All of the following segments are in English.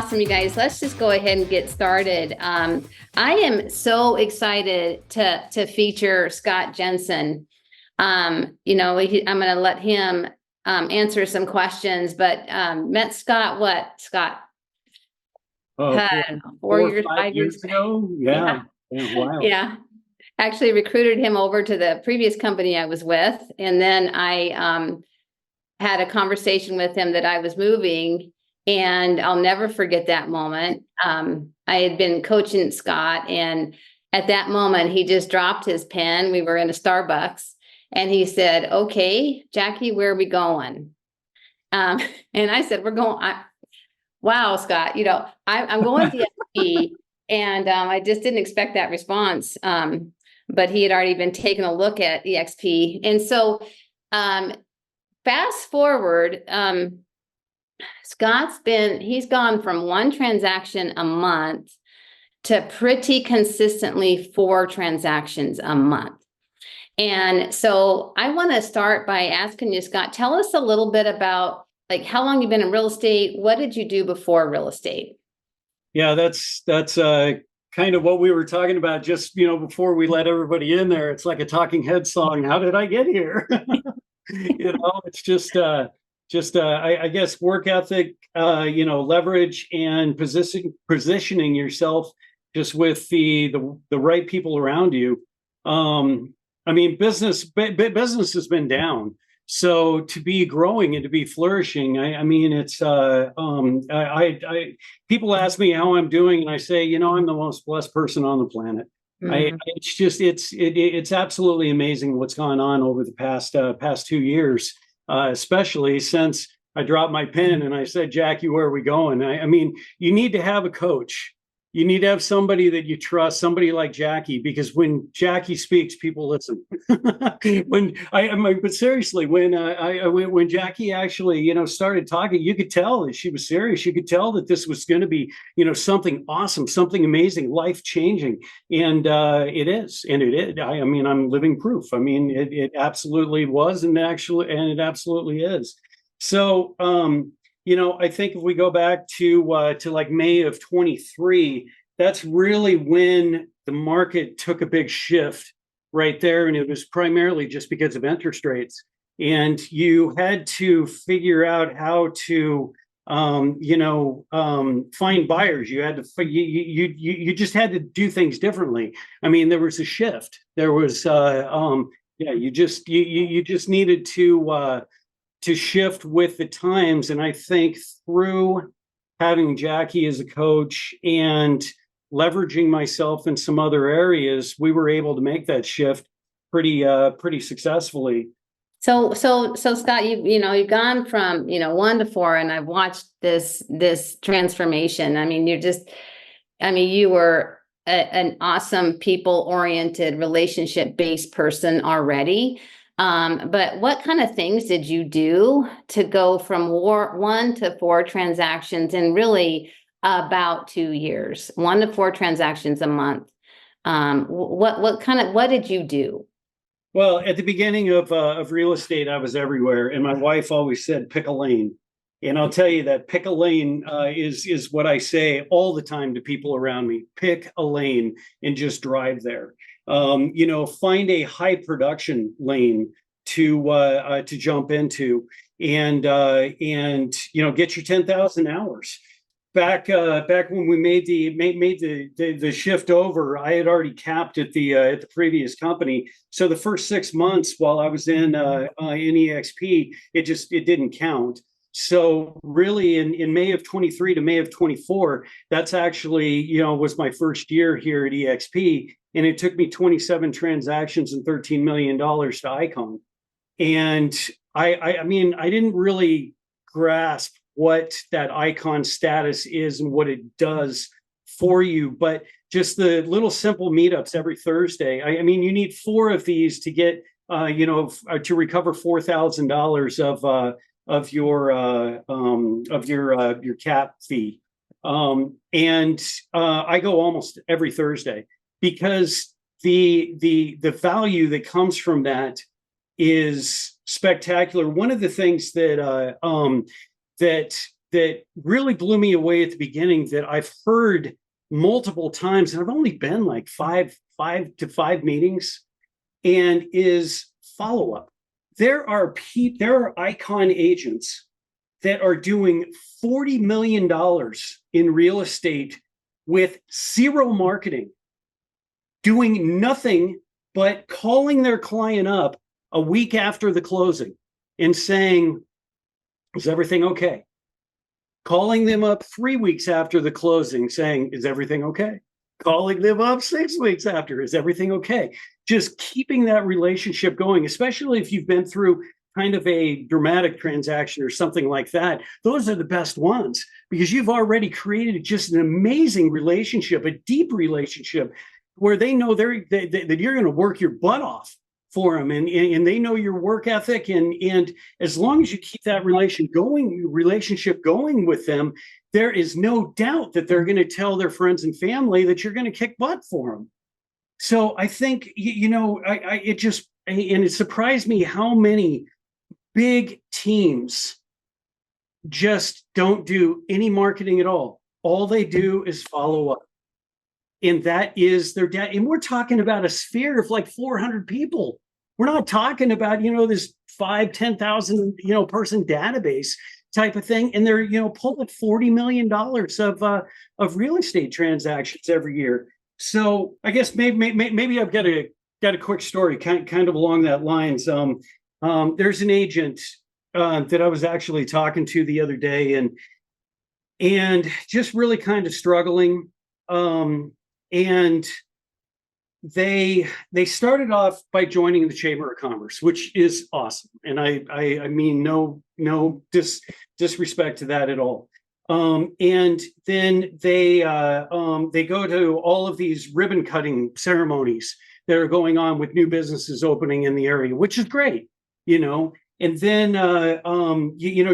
awesome, you guys. Let's just go ahead and get started. I am so excited to feature Scott Jensen. I'm going to let him answer some questions, but met Scott, Scott? Oh, I don't know, 4 years, 5 years ago? Yeah. Wow. Yeah. Actually recruited him over to the previous company I was with. And then I had a conversation with him that I was moving, and I'll never forget that moment. I had been coaching Scott, and at that moment, he just dropped his pen. We were in a Starbucks, and he said, "Okay, Jackie, where are we going?" And I said, "We're going." Wow, Scott, I'm going to the FP, and I just didn't expect that response. But he had already been taking a look at EXP. And so fast forward, he's gone from one transaction a month to pretty consistently 4 transactions a month. And so I want to start by asking you, Scott, tell us a little bit about how long you've been in real estate. What did you do before real estate? Yeah, that's kind of what we were talking about just, before we let everybody in there. It's like a Talking Head song. How did I get here? It's just I guess work ethic, leverage and positioning yourself just with the right people around you. Business has been down. So to be growing and to be flourishing, people ask me how I'm doing, and I say, I'm the most blessed person on the planet. Mm-hmm. It's absolutely amazing what's gone on over the past 2 years, especially since I dropped my pen and I said, "Jackie, where are we going?" You need to have a coach. You need to have somebody that you trust, somebody like Jackie, because when Jackie speaks, people listen. But seriously, when Jackie actually, started talking, you could tell that she was serious. You could tell that this was going to be, something awesome, something amazing, life changing, and it is, and it is. I'm living proof. It absolutely was, and it absolutely is. So. I think if we go back to like May of 23, that's really when the market took a big shift right there. And it was primarily just because of interest rates. And you had to figure out how to, find buyers. You had to, you just had to do things differently. There was a shift. There was, you just needed to shift with the times. And I think through having Jackie as a coach and leveraging myself in some other areas, we were able to make that shift pretty successfly. So Scott, you've gone from 1 to 4, and I've watched this transformation. You were an awesome people-oriented, relationship-based person already. But what kind of things did you do to go from 1 to 4 transactions in really about 2 years? 1 to 4 transactions a month. What did you do? Well, at the beginning of real estate, I was everywhere, and my wife always said, "Pick a lane." And I'll tell you that pick a lane is what I say all the time to people around me. Pick a lane and just drive there. Find a high production lane to jump into, and get your 10,000 hours. Back when we made the shift over, I had already capped at the previous company. So the first 6 months while I was in EXP, it didn't count. So really in May of 23 to May of 24, that's actually, was my first year here at EXP. And it took me 27 transactions and $13 million to Icon. And I didn't really grasp what that Icon status is and what it does for you, but just the little simple meetups every Thursday. You need 4 of these to get, to recover $4,000 of your cap fee. And I go almost every Thursday, because the value that comes from that is spectacular. One of the things that that really blew me away at the beginning that I've heard multiple times, and I've only been like five to five meetings, and is follow-up. There are icon agents that are doing $40 million in real estate with zero marketing, doing nothing but calling their client up a week after the closing and saying, is everything okay? Calling them up 3 weeks after the closing saying, is everything okay? Calling them up 6 weeks after, is everything okay? Just keeping that relationship going, especially if you've been through kind of a dramatic transaction or something like that. Those are the best ones because you've already created just an amazing relationship, a deep relationship where they know that you're going to work your butt off for them, and they know your work ethic, and as long as you keep that relationship going with them, there is no doubt that they're going to tell their friends and family that you're going to kick butt for them. So I think it surprised me how many big teams just don't do any marketing at all. All they do is follow up. And that is their data. And we're talking about a sphere of like 400 people. We're not talking about, this 10,000, person database type of thing. And they're, pulling $40 million of real estate transactions every year. So I guess maybe I've got a quick story kind of along that lines. There's an agent that I was actually talking to the other day and just really kind of struggling. And they started off by joining the Chamber of Commerce, which is awesome. And I mean, no disrespect to that at all. And then they go to all of these ribbon cutting ceremonies that are going on with new businesses opening in the area, which is great, And then,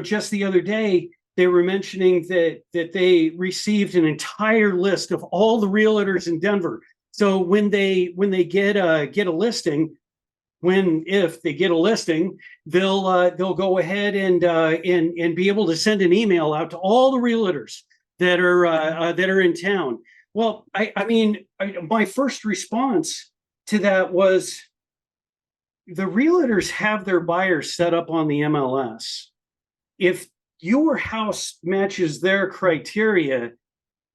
just the other day, they were mentioning that they received an entire list of all the realtors in Denver. So when they get a listing, if they get a listing, they'll go ahead and be able to send an email out to all the realtors that are in town. Well, my first response to that was the realtors have their buyers set up on the MLS. If your house matches their criteria,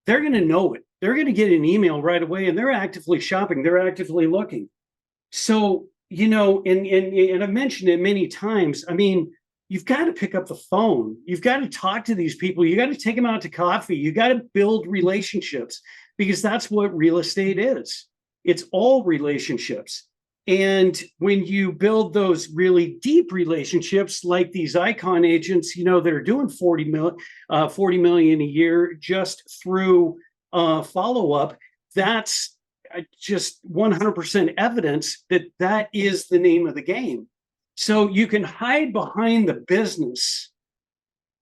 they're going to know it. They're going to get an email right away, and they're actively shopping. They're actively looking. So, and I've mentioned it many times. I mean, you've got to pick up the phone. You've got to talk to these people. You got to take them out to coffee. You got to build relationships because that's what real estate is. It's all relationships. And when you build those really deep relationships, like these icon agents, that are doing 40 million a year just through follow-up, that's just 100% evidence that is the name of the game. So you can hide behind the business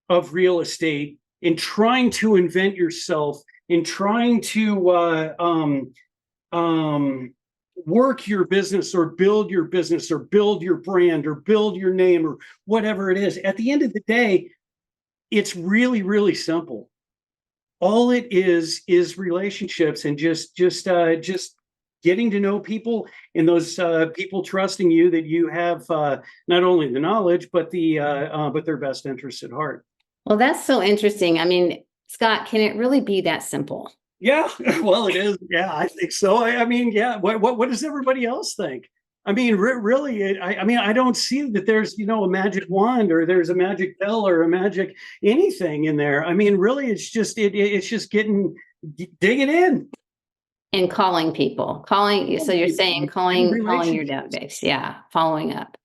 of real estate in trying to invent yourself, in trying to work your business or build your business or build your brand or build your name or whatever it is. At the end of the day, it's really, really simple. All it is relationships and just getting to know people and those people trusting you that you have not only the knowledge, but their best interests at heart. Well, that's so interesting. I mean, Scott, can it really be that simple? Yeah, well, it is. Yeah, I think so. I mean, yeah. What does everybody else think? I mean, really, I don't see that there's, a magic wand or there's a magic pill or a magic anything in there. I mean, really, it's just digging in and calling people. So you're saying calling your database, yeah, following up.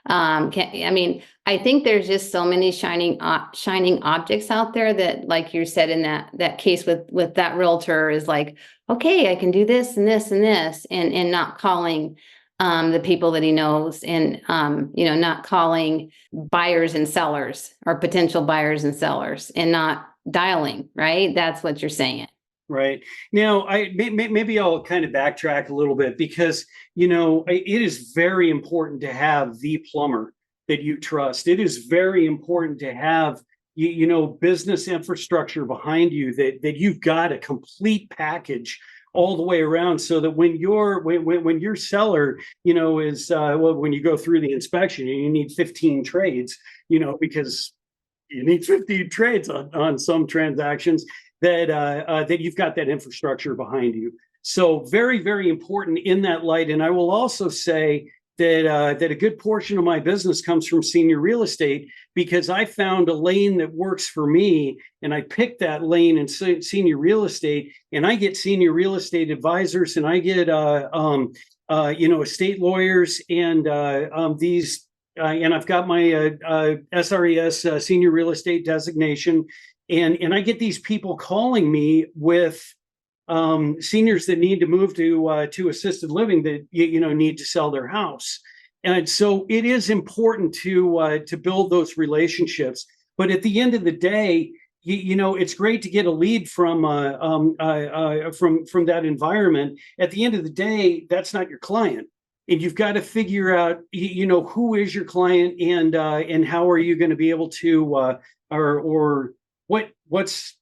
I think there's just so many shining objects out there that, like you said in that case with that realtor, is like, okay, I can do this and this and this, and not calling the people that he knows, and not calling buyers and sellers or potential buyers and sellers, and not dialing, right? That's what you're saying. Right. Now, maybe I'll kind of backtrack a little bit because, it is very important to have the plumber that you trust. It is very important to have business infrastructure behind you, that you've got a complete package all the way around, so that when your seller, is when you go through the inspection and you need 15 trades, because you need 15 trades on some transactions, that you've got that infrastructure behind you. So very, very important in that light. And I will also say that a good portion of my business comes from senior real estate, because I found a lane that works for me, and I picked that lane in senior real estate, and I get senior real estate advisors, and I get estate lawyers, and these. And I've got my SRES senior real estate designation, and I get these people calling me with seniors that need to move to assisted living, that need to sell their house. And so it is important to build those relationships. But at the end of the day, it's great to get a lead from that environment. At the end of the day, that's not your client. And you've got to figure out, who is your client, and how are you going to be able to, or what's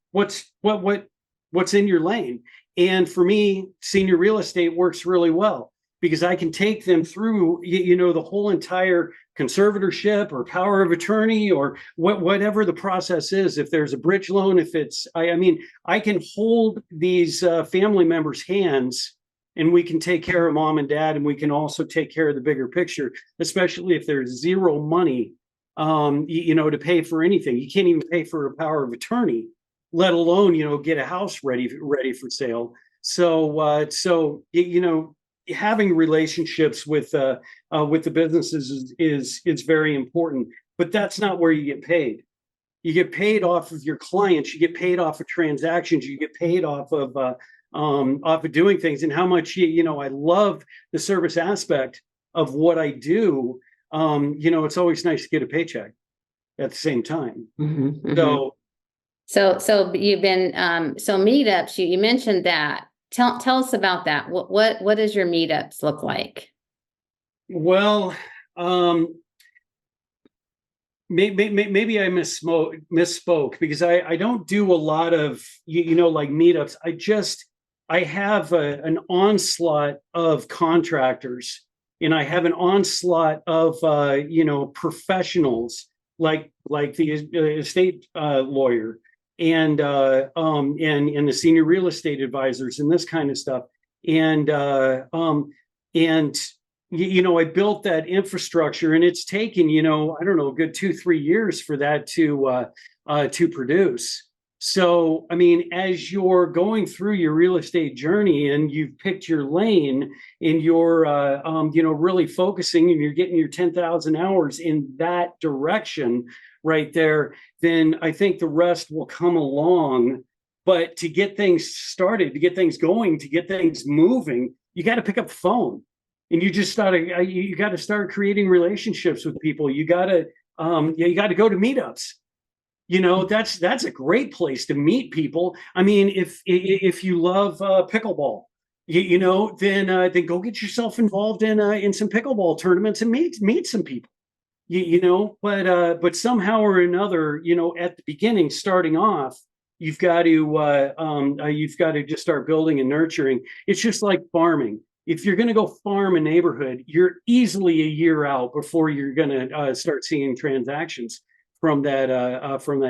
in your lane. And for me, senior real estate works really well, because I can take them through, the whole entire conservatorship or power of attorney, or whatever the process is. If there's a bridge loan, if it's, I can hold these family members' hands, and we can take care of mom and dad, and we can also take care of the bigger picture, especially if there's zero money, to pay for anything. You can't even pay for a power of attorney, let alone, get a house ready for sale. So, having relationships with the businesses is very important, but that's not where you get paid. You get paid off of your clients. You get paid off of transactions. You get paid off of doing things, and how much, I love the service aspect of what I do. It's always nice to get a paycheck at the same time. Mm-hmm, mm-hmm. So you've been, meetups, you mentioned that. Tell us about that. What does your meetups look like? Well, maybe I misspoke, because I don't do a lot of, like meetups. I have an onslaught of contractors, and I have an onslaught of, professionals, like the estate lawyer, and the senior real estate advisors, and this kind of stuff. And I built that infrastructure, and it's taken, I don't know, a good 2-3 years for that to produce. So, as you're going through your real estate journey, and you've picked your lane, and you're, really focusing, and you're getting your 10,000 hours in that direction right there, then I think the rest will come along. But to get things started, to get things going, to get things moving, you got to pick up the phone, and you got to start creating relationships with people. You got to go to meetups. That's a great place to meet people. If you love pickleball, then go get yourself involved in some pickleball tournaments and meet some people. But somehow or another, at the beginning, starting off, you've got to just start building and nurturing. It's just like farming. If you're going to go farm a neighborhood, you're easily a year out before you're going to start seeing transactions from that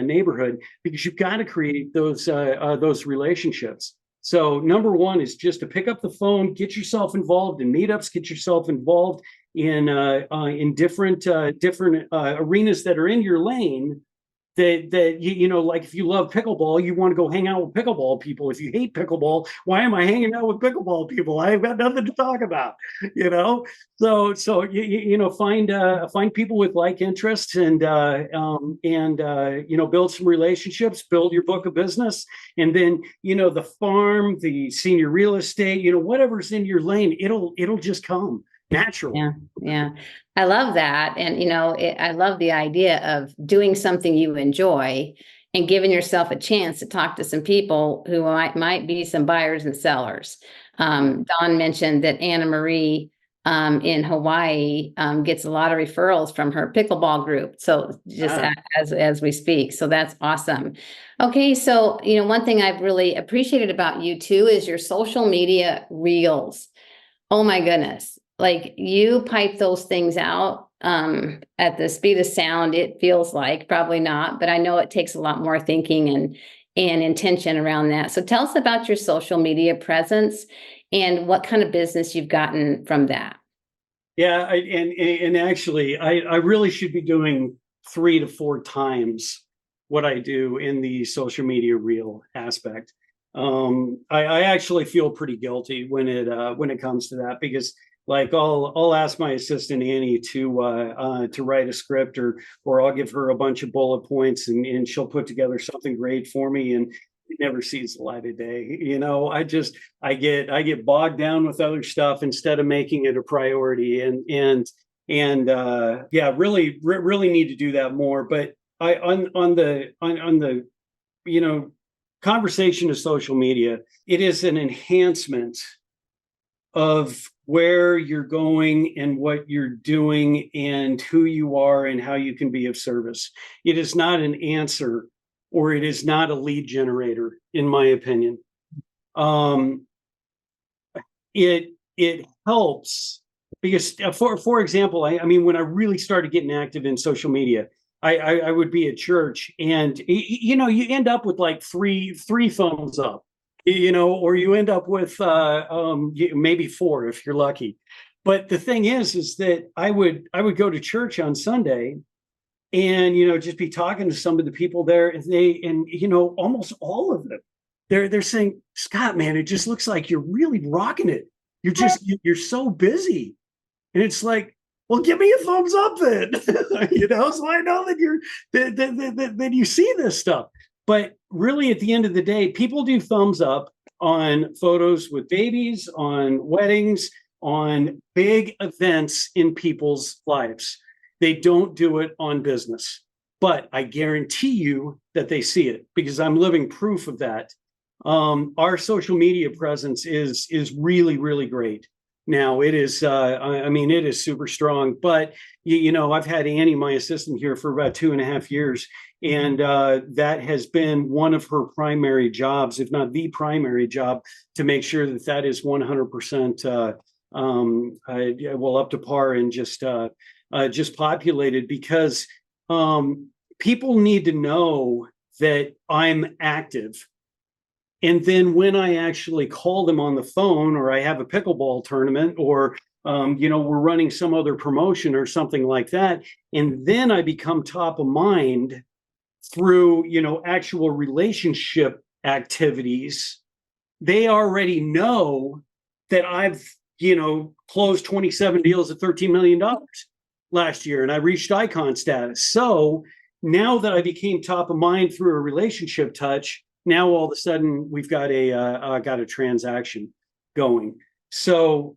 neighborhood, because you've got to create those relationships. So number one is just to pick up the phone, get yourself involved in meetups, get yourself involved in different arenas that are in your lane. That like if you love pickleball, you want to go hang out with pickleball people. If you hate pickleball, why am I hanging out with pickleball people? I've got nothing to talk about, So find people with like interests, and build some relationships, build your book of business, and then the farm, the senior real estate, whatever's in your lane, it'll just come naturally. Yeah. I love that. And, I love the idea of doing something you enjoy and giving yourself a chance to talk to some people who might be some buyers and sellers. Dawn mentioned that Anna Marie in Hawaii gets a lot of referrals from her pickleball group. So just as we speak. So that's awesome. Okay. So, one thing I've really appreciated about you too is your social media reels. Oh my goodness. Like you pipe those things out at the speed of sound, it feels like, probably not, but I know it takes a lot more thinking and intention around that. So tell us about your social media presence and what kind of business you've gotten from that. Yeah, and actually, I really should be doing 3 to 4 times what I do in the social media reel aspect. I actually feel pretty guilty when it comes to that, because like I'll ask my assistant Annie to write a script, or I'll give her a bunch of bullet points, and she'll put together something great for me, and it never sees the light of day. I get bogged down with other stuff instead of making it a priority, and yeah, really need to do that more. But on the conversation of social media, it is an enhancement of where you're going and what you're doing and who you are and how you can be of service. It is not an answer, or it is not a lead generator, in my opinion. It helps because, for example, I mean, when I really started getting active in social media, I would be at church, and you end up with like three thumbs up, or you end up with maybe 4 if you're lucky. But the thing is that I would go to church on Sunday, and just be talking to some of the people there, and almost all of them, they're saying, Scott, man, it just looks like you're really rocking it. You're so busy, and it's like, well, give me a thumbs up then, so I know that you see this stuff. But really, at the end of the day, people do thumbs up on photos with babies, on weddings, on big events in people's lives. They don't do it on business, but I guarantee you that they see it, because I'm living proof of that. Our social media presence is really, really great. Now it is, it is super strong, but I've had Annie, my assistant, here for about 2.5 years. And that has been one of her primary jobs, if not the primary job, to make sure that is 100% up to par and just populated, because people need to know that I'm active. And then when I actually call them on the phone, or I have a pickleball tournament, or we're running some other promotion or something like that, and then I become top of mind through actual relationship activities, they already know that I've closed 27 deals at $13 million last year, and I reached icon status. So now that I became top of mind through a relationship touch, now all of a sudden we've got a transaction going. So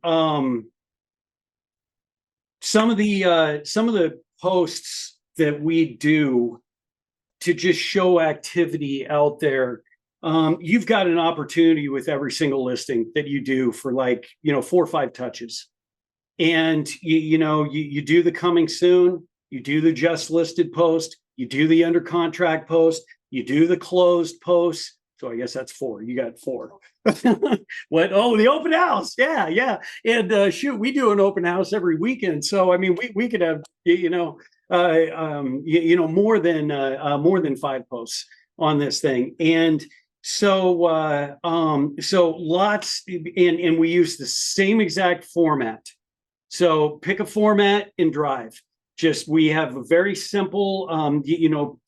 some of the posts that we do to just show activity out there, you've got an opportunity with every single listing that you do for 4 or 5 touches. And you do the coming soon, you do the just listed post, you do the under contract post, you do the closed post. So I guess that's 4. You got 4. What? Oh, the open house. Yeah. And shoot, we do an open house every weekend. So I mean, we could have more than 5 posts on this thing. And so lots, and we use the same exact format. So pick a format and drive. We have a very simple,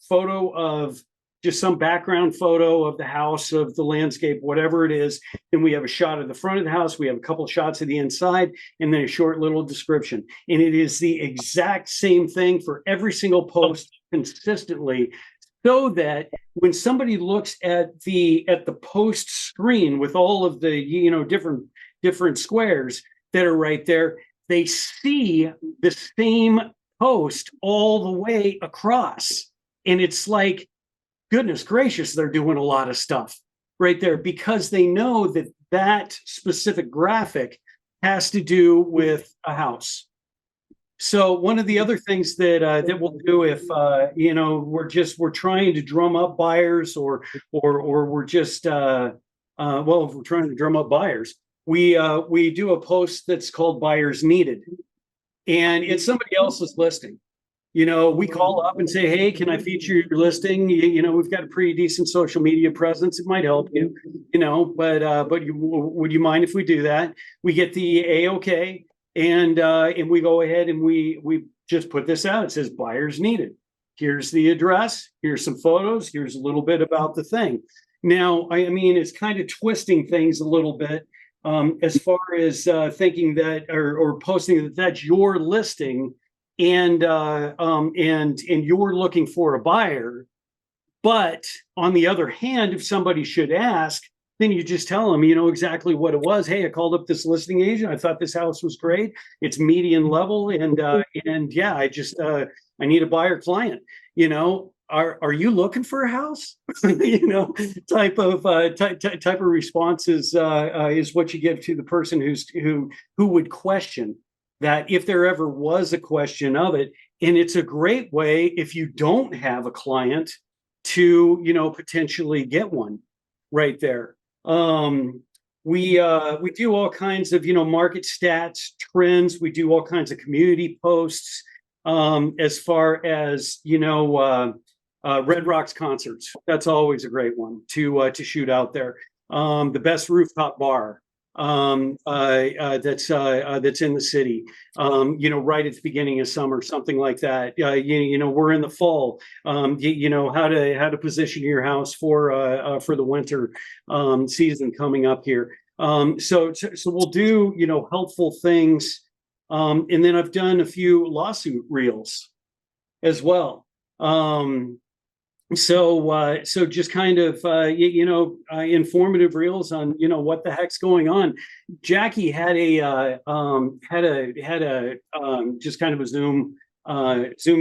photo of just some background photo of the house, of the landscape, whatever it is. Then we have a shot of the front of the house. We have a couple of shots of the inside, and then a short little description. And it is the exact same thing for every single post consistently, so that when somebody looks at the post screen with all of the different squares that are right there, they see the same post all the way across. And it's like, goodness gracious, they're doing a lot of stuff right there, because they know that specific graphic has to do with a house. So one of the other things that we'll do if we're trying to drum up buyers or we're just if we're trying to drum up buyers, we do a post that's called Buyers Needed, and it's somebody else's listing. We call up and say, hey, can I feature your listing? We've got a pretty decent social media presence. It might help you, but would you mind if we do that? We get the A-OK, and we go ahead and we just put this out. It says Buyers Needed. Here's the address. Here's some photos. Here's a little bit about the thing. Now, I mean, it's kind of twisting things a little bit as far as thinking that or posting that that's your listing, and you're looking for a buyer. But on the other hand, if somebody should ask, then you just tell them, exactly what it was. Hey, I called up this listing agent. I thought this house was great. It's median level, and yeah, I need a buyer client. Are you looking for a house? Type of response is what you give to the person who would question that, if there ever was a question of it. And it's a great way, if you don't have a client, to potentially get one right there. We do all kinds of market stats, trends. We do all kinds of community posts as far as Red Rocks concerts. That's always a great one to shoot out there. The best rooftop bar that's in the city, right at the beginning of summer, something like that. We're in the fall. How to position your house for the winter season coming up here. So we'll do helpful things, and then I've done a few lawsuit reels as well. So just kind of informative reels on what the heck's going on. Jackie had a just kind of a Zoom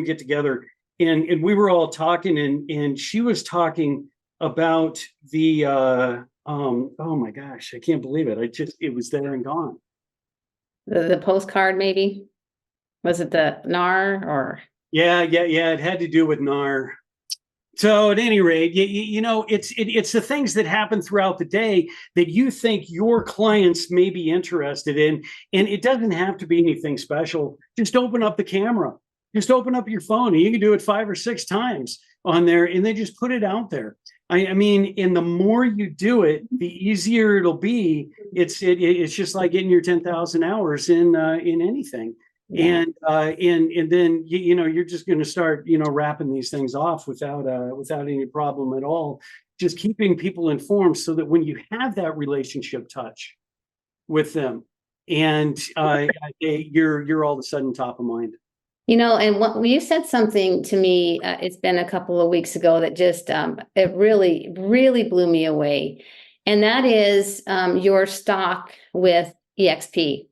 get together, and we were all talking, and she was talking about the oh my gosh, I can't believe it. It was there and gone. The postcard, maybe? Was it the NAR or? Yeah. It had to do with NAR. So at any rate, it's the things that happen throughout the day that you think your clients may be interested in. And it doesn't have to be anything special. Just open up the camera. Just open up your phone, and you can do it 5 or 6 times on there, and then just put it out there. I mean, and the more you do it, the easier it'll be. It's just like getting your 10,000 hours in anything. Yeah. And then you're just going to start wrapping these things off without any problem at all. Just keeping people informed so that when you have that relationship touch with them, and you're all of a sudden top of mind. And what you said something to me, it's been a couple of weeks ago that just it really, really blew me away, and that is your stock with EXP.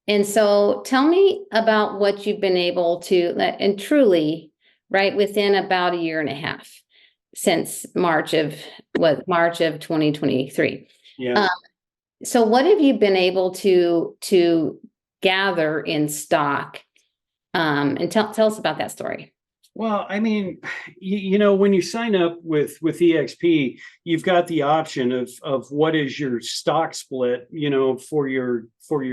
And so tell me about what you've been able to, and truly, right, within about 1.5 years since March of 2023. Yeah. So what have you been able to gather in stock? And tell us about that story. Well, I mean, when you sign up with EXP, you've got the option of what is your stock split, for your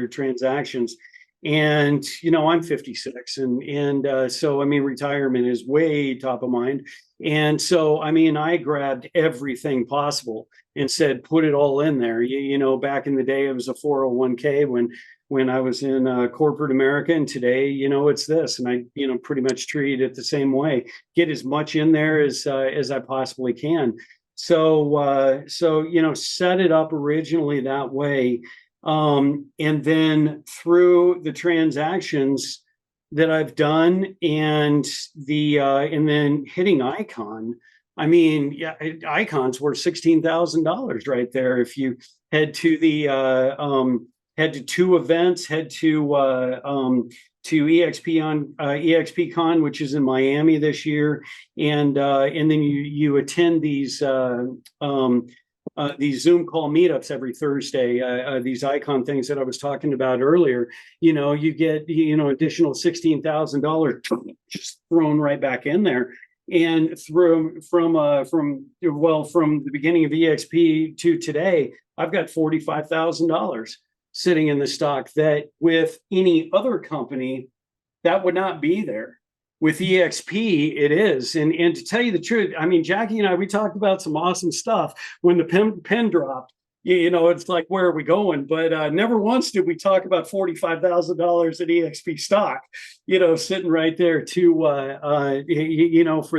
transactions. And, I'm 56, and so, I mean, retirement is way top of mind. And so, I mean, I grabbed everything possible and said, put it all in there. Back in the day, it was a 401k when I was in corporate America, and today, it's this, and I, pretty much treat it the same way. Get as much in there as I possibly can. So set it up originally that way, and then through the transactions that I've done, and then hitting Icon. I mean, yeah, Icon's worth $16,000 right there. If you head to head to 2 events, head to EXPCon, which is in Miami this year, and then you attend these these Zoom call meetups every Thursday, these icon things that I was talking about earlier, you get, additional $16,000 just thrown right back in there. And from the beginning of EXP to today, I've got $45,000 sitting in the stock that with any other company, that would not be there. With EXP, it is. And to tell you the truth, I mean, Jackie and I, we talked about some awesome stuff when the pen dropped. It's like, where are we going? But never once did we talk about $45,000 in EXP stock, sitting right there for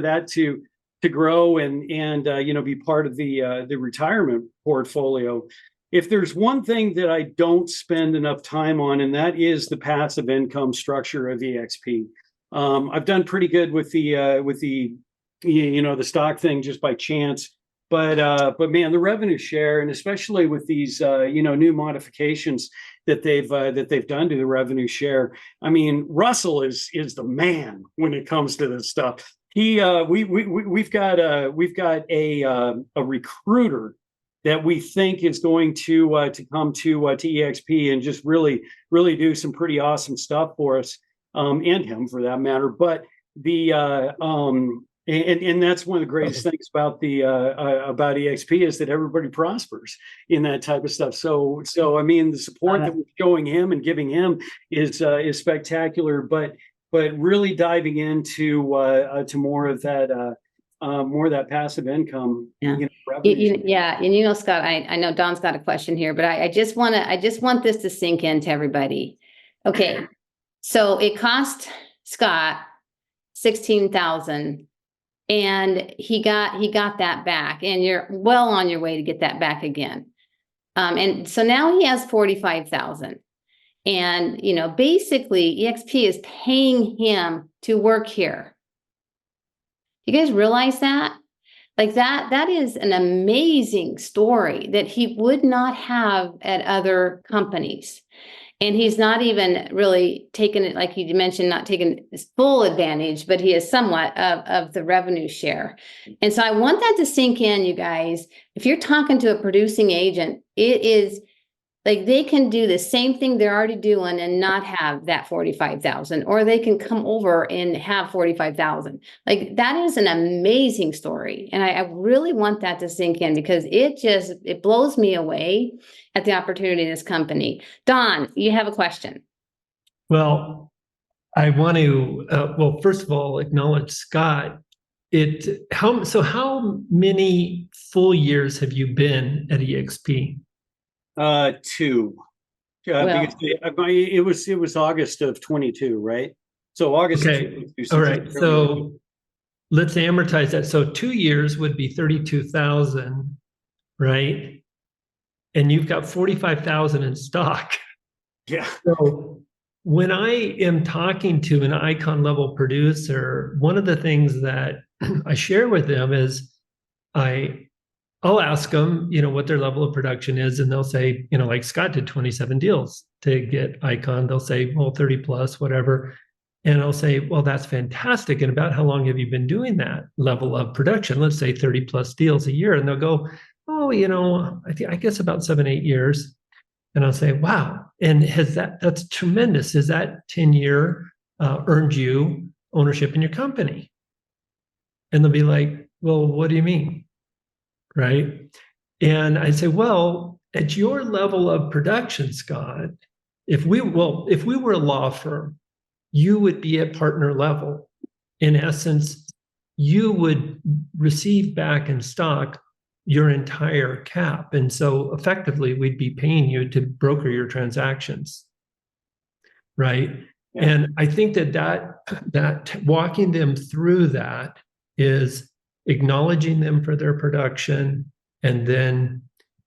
that to grow and be part of the retirement portfolio. If there's one thing that I don't spend enough time on, and that is the passive income structure of EXP. I've done pretty good with the stock thing just by chance, but man, the revenue share, and especially with these new modifications that they've done to the revenue share. I mean, Russell is the man when it comes to this stuff. We've got a recruiter that we think is going to come to EXP and just really do some pretty awesome stuff for us. And him for that matter, but and that's one of the greatest things about about EXP is that everybody prospers in that type of stuff. So I mean, the support that we're showing him and giving him is spectacular, but really diving into to more of that passive income. Yeah. And Scott, I know Don's got a question here, but I just want this to sink into everybody. Okay. So it cost Scott $16,000 and he got that back, and you're well on your way to get that back again. And so now he has $45,000, and basically EXP is paying him to work here. You guys realize that? Like that is an amazing story that he would not have at other companies. And he's not even really taken it, like you mentioned, not taking full advantage, but he is somewhat of the revenue share. And so I want that to sink in, you guys. If you're talking to a producing agent, it is like they can do the same thing they're already doing and not have that $45,000, or they can come over and have $45,000. Like that is an amazing story. And I really want that to sink in because it blows me away at the opportunity in this company. Don, you have a question. Well, I want to, first of all, acknowledge Scott. How many full years have you been at EXP? 2. Because it was August of 22, right? So August. Okay. All right. So let's amortize that. So 2 years would be 32,000, right? And you've got 45,000 in stock. Yeah. So when I am talking to an icon level producer, one of the things that I share with them is I'll ask them, what their level of production is, and they'll say, like Scott did 27 deals to get icon. They'll say, well, 30 plus, whatever. And I'll say, well, that's fantastic. And about how long have you been doing that level of production? Let's say 30 plus deals a year. And they'll go, oh, I guess about 7-8 years. And I'll say, wow. And that's tremendous. Has that 10-year earned you ownership in your company? And they'll be like, well, what do you mean? Right. And I say, well, at your level of production, Scott, if we were a law firm, you would be at partner level. In essence, you would receive back in stock your entire cap. And so effectively, we'd be paying you to broker your transactions. Right. Yeah. And I think that walking them through that is acknowledging them for their production, and then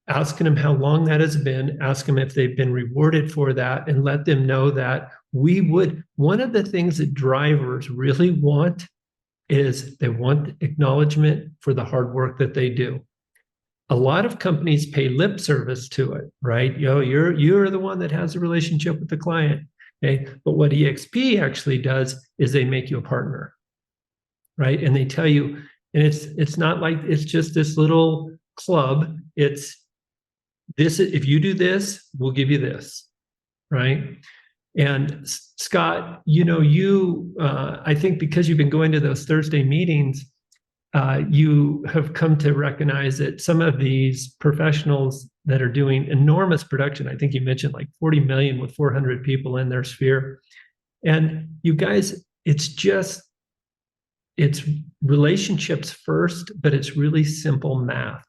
asking them how long that has been, ask them if they've been rewarded for that, and let them know that one of the things that drivers really want is they want acknowledgement for the hard work that they do. A lot of companies pay lip service to it, right? You're the one that has a relationship with the client. Okay. But what EXP actually does is they make you a partner, right? And they tell you, and it's not like it's just this little club. It's this, if you do this, we'll give you this, right? And Scott, I think because you've been going to those Thursday meetings, you have come to recognize that some of these professionals that are doing enormous production, I think you mentioned like 40 million with 400 people in their sphere. And you guys, it's relationships first, but it's really simple math.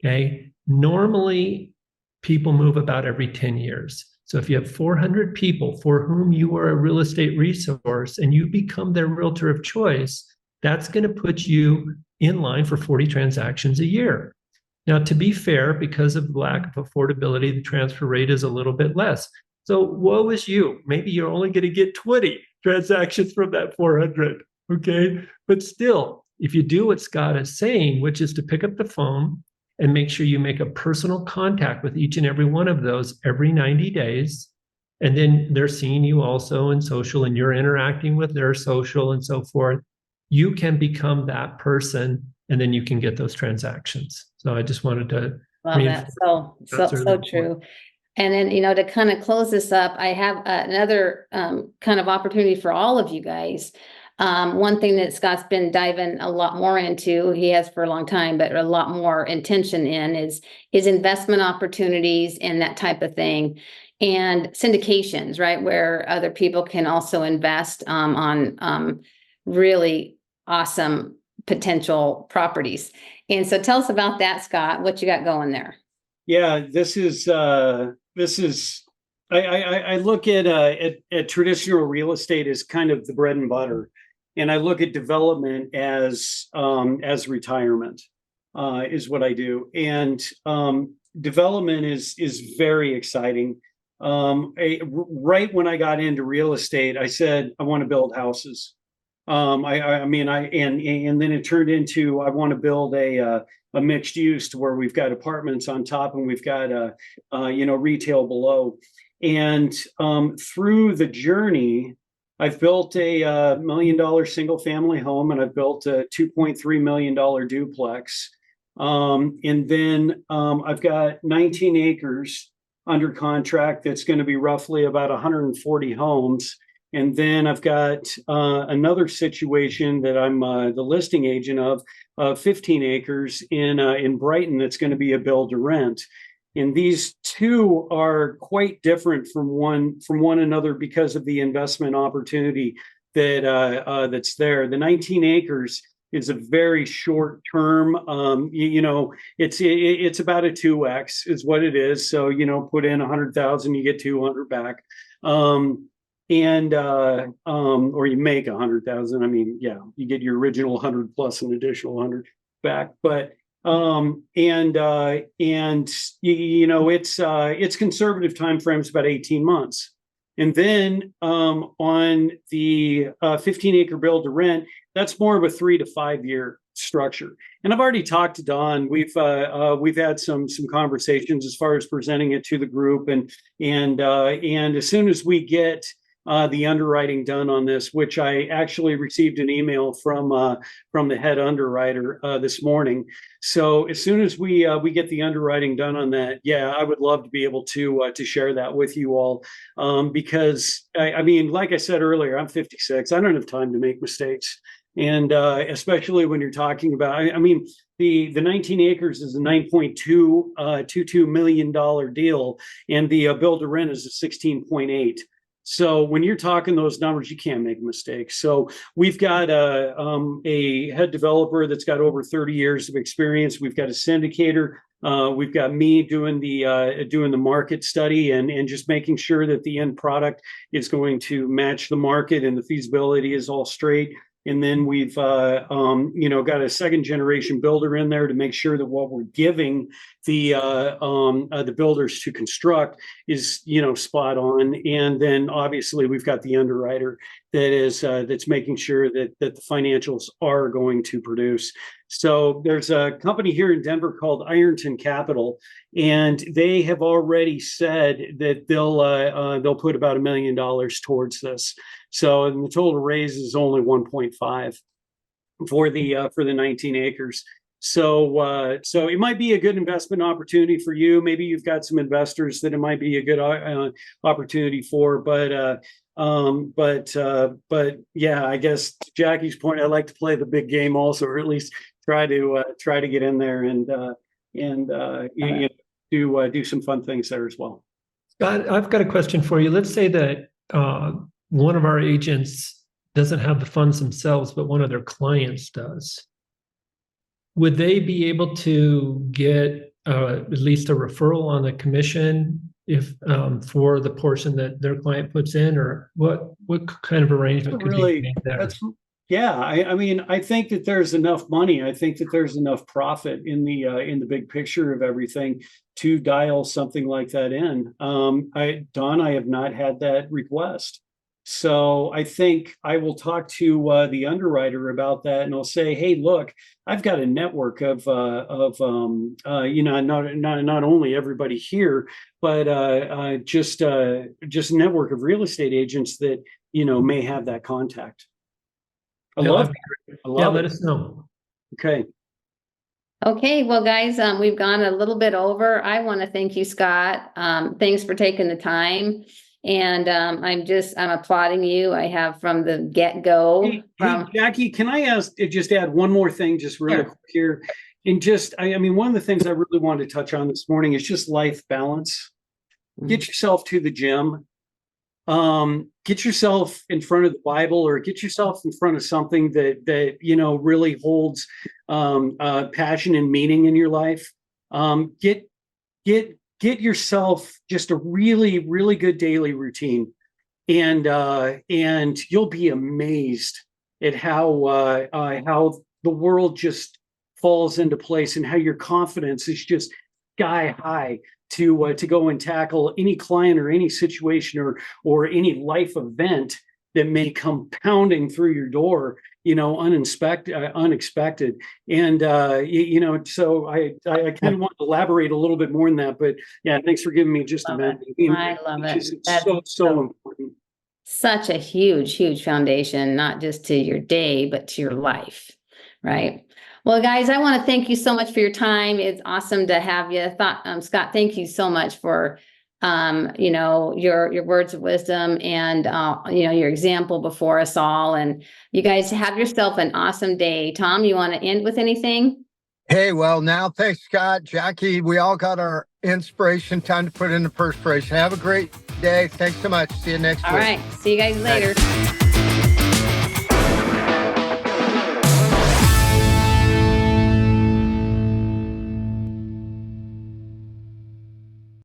Okay. Normally, people move about every 10 years. So if you have 400 people for whom you are a real estate resource and you become their realtor of choice, that's going to put you in line for 40 transactions a year. Now, to be fair, because of the lack of affordability, the transfer rate is a little bit less. So woe is you. Maybe you're only going to get 20 transactions from that 400. Okay. But still, if you do what Scott is saying, which is to pick up the phone and make sure you make a personal contact with each and every one of those every 90 days. And then they're seeing you also in social and you're interacting with their social and so forth. You can become that person and then you can get those transactions. So I just wanted to Love that. So true. And then, to kind of close this up, I have another kind of opportunity for all of you guys. One thing that Scott's been diving a lot more into, he has for a long time, but a lot more intention in is investment opportunities and that type of thing. And syndications, right? Where other people can also invest on really awesome potential properties. And so tell us about that, Scott, what you got going there. Yeah, I look at traditional real estate as kind of the bread and butter. And I look at development as retirement, is what I do. And development is very exciting. Right when I got into real estate, I said, I want to build houses. And then it turned into, I want to build a mixed use to where we've got apartments on top and we've got retail below. And through the journey, I've built a $1 million single family home and I've built a $2.3 million duplex. And then I've got 19 acres under contract that's going to be roughly about 140 homes. And then I've got another situation that I'm the listing agent of 15 acres in Brighton that's going to be a build to rent. And these two are quite different from one another because of the investment opportunity that's there. The 19 acres is a very short term. It's about a 2x is what it is. So put in 100,000, you get 200 back. Or you make 100,000. I mean, yeah, you get your original 100 plus an additional 100 back. But it's conservative time frames about 18 months. And then on the 15 acre build to rent, that's more of a 3 to 5 year structure. And I've already talked to Don. We've had some conversations as far as presenting it to the group, and as soon as we get the underwriting done on this, which I actually received an email from the head underwriter this morning. So as soon as we get the underwriting done on that, yeah, I would love to be able to share that with you all, because I mean, like I said earlier, I'm 56. I don't have time to make mistakes, and especially when you're talking about, I mean, the 19 acres is a $9.22 million deal, and the build to rent is a 16.8. So when you're talking those numbers, you can't make mistakes. So we've got a head developer that's got over 30 years of experience. We've got a syndicator. We've got me doing the market study and just making sure that the end product is going to match the market and the feasibility is all straight. And then we've got a second generation builder in there to make sure that what we're giving the builders to construct is spot on. And then obviously we've got the underwriter that's making sure that the financials are going to produce. So there's a company here in Denver called Ironton Capital, and they have already said that they'll put about $1 million towards this. So and the total raise is only 1.5 for the 19 acres. So it might be a good investment opportunity for you. Maybe you've got some investors that it might be a good opportunity for. But yeah, I guess to Jackie's point, I like to play the big game also, or at least try to get in there and do some fun things there as well. Scott, I've got a question for you. Let's say that one of our agents doesn't have the funds themselves, but one of their clients does. Would they be able to get at least a referral on the commission if for the portion that their client puts in, or what kind of arrangement could be made there? Yeah, I mean, I think that there's enough money. I think that there's enough profit in the big picture of everything to dial something like that in. Don, I have not had that request. So I think I will talk to the underwriter about that, and I'll say, hey, look, I've got a network of not only everybody here, but just a network of real estate agents that may have that contact. I love it. Let us know. Okay. Okay, well, guys, we've gone a little bit over. I want to thank you, Scott. Thanks for taking the time. And I'm applauding you. I have from the get-go. Hey, Jackie, can I just add one more thing just really quick here? And I mean, one of the things I really wanted to touch on this morning is just life balance. Get yourself to the gym. Get yourself in front of the Bible, or get yourself in front of something that really holds passion and meaning in your life. Get yourself just a really, really good daily routine, and you'll be amazed at how the world just falls into place, and how your confidence is just sky high to go and tackle any client or any situation or any life event that may come pounding through your door, unexpected. And, so I kind of want to elaborate a little bit more on that, but yeah, thanks for giving me just a minute. I love it. It's so important. Such a huge, huge foundation, not just to your day, but to your life. Right. Well, guys, I want to thank you so much for your time. It's awesome to have you. Scott, thank you so much for your words of wisdom and, your example before us all. And you guys have yourself an awesome day. Tom, you want to end with anything? Hey, well, now, thanks, Scott, Jackie. We all got our inspiration. Time to put in the perspiration. Have a great day. Thanks so much. See you next week. All right. See you guys later. Thanks.